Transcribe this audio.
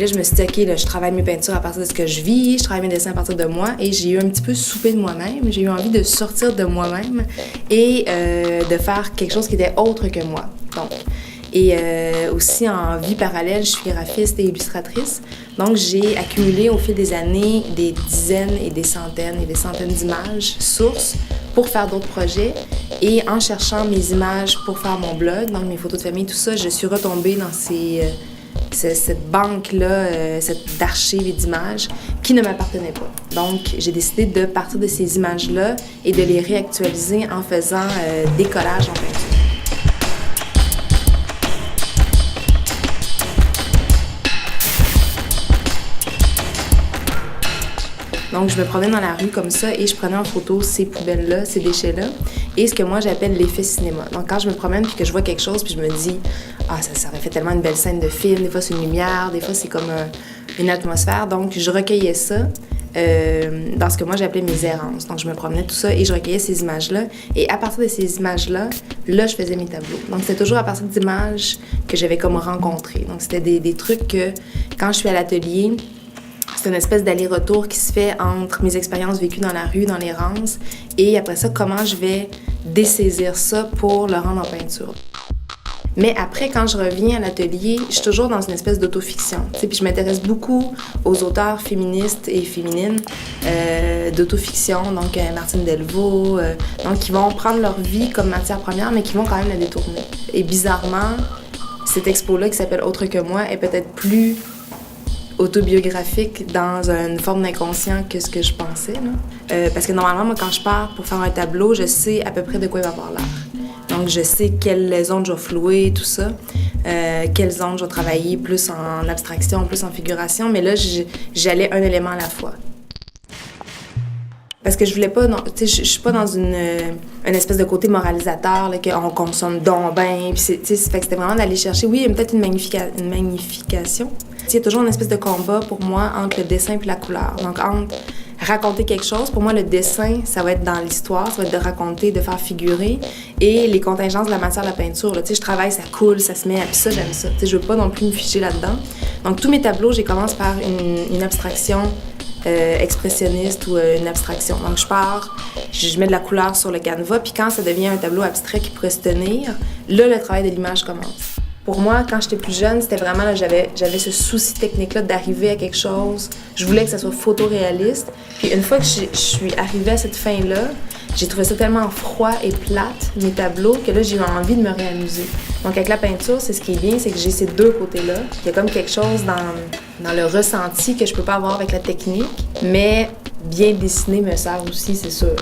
là, je me suis dit, OK, là, je travaille mes peintures à partir de ce que je vis, je travaille mes dessins à partir de moi, et j'ai eu un petit peu soupé de moi-même. J'ai eu envie de sortir de moi-même et de faire quelque chose qui était autre que moi. Donc, et aussi, en vie parallèle, je suis graphiste et illustratrice. Donc, j'ai accumulé au fil des années des dizaines et des centaines d'images sources pour faire d'autres projets. Et en cherchant mes images pour faire mon blog, donc mes photos de famille, tout ça, je suis retombée dans cette banque-là, d'archives et d'images qui ne m'appartenaient pas. Donc, j'ai décidé de partir de ces images-là et de les réactualiser en faisant des collages en peinture. Donc, je me promenais dans la rue comme ça et je prenais en photo ces poubelles-là, ces déchets-là, et ce que moi j'appelle l'effet cinéma. Donc, quand je me promène puis que je vois quelque chose puis je me dis « Ah, ça aurait fait tellement une belle scène de film, des fois c'est une lumière, des fois c'est comme une atmosphère. » Donc, je recueillais ça dans ce que moi j'appelais mes errances. Donc, je me promenais tout ça et je recueillais ces images-là. Et à partir de ces images-là, là, je faisais mes tableaux. Donc, c'était toujours à partir d'images que j'avais comme rencontrées. Donc, c'était des trucs que, quand je suis à l'atelier, c'est une espèce d'aller-retour qui se fait entre mes expériences vécues dans la rue, dans l'errance, et après ça, comment je vais dessaisir ça pour le rendre en peinture. Mais après, quand je reviens à l'atelier, je suis toujours dans une espèce d'autofiction. Puis je m'intéresse beaucoup aux auteurs féministes et féminines d'autofiction, donc Martine Delvaux, donc qui vont prendre leur vie comme matière première, mais qui vont quand même la détourner. Et bizarrement, cette expo-là qui s'appelle « Autre que moi » est peut-être plus autobiographique dans une forme d'inconscient que ce que je pensais. Parce que normalement, moi, quand je pars pour faire un tableau, je sais à peu près de quoi il va avoir l'air. Donc, je sais quelles zones je vais flouer, tout ça, quelles zones je vais travailler plus en abstraction, plus en figuration, mais là, j'allais un élément à la fois. Parce que je voulais pas, je suis pas dans une espèce de côté moralisateur, là, qu'on consomme donc bien, puis fait que c'était vraiment d'aller chercher, oui, peut-être une magnification. Il y a toujours une espèce de combat pour moi entre le dessin et la couleur. Donc, entre raconter quelque chose, pour moi, le dessin, ça va être dans l'histoire, ça va être de raconter, de faire figurer, et les contingences de la matière de la peinture, là, je travaille, ça coule, ça se met, puis ça, j'aime ça. Je veux pas non plus me ficher là-dedans. Donc, tous mes tableaux, je commence par une abstraction expressionniste ou une abstraction. Donc, je mets de la couleur sur le canevas, puis quand ça devient un tableau abstrait qui pourrait se tenir, là, le travail de l'image commence. Pour moi, quand j'étais plus jeune, c'était vraiment, là, j'avais ce souci technique-là d'arriver à quelque chose. Je voulais que ça soit photoréaliste. Puis une fois que je suis arrivée à cette fin-là, j'ai trouvé ça tellement froid et plate, mes tableaux, que là, j'ai eu envie de me réamuser. Donc avec la peinture, c'est ce qui est bien, c'est que j'ai ces deux côtés-là. Il y a comme quelque chose dans le ressenti que je peux pas avoir avec la technique, mais bien dessiner me sert aussi, c'est sûr.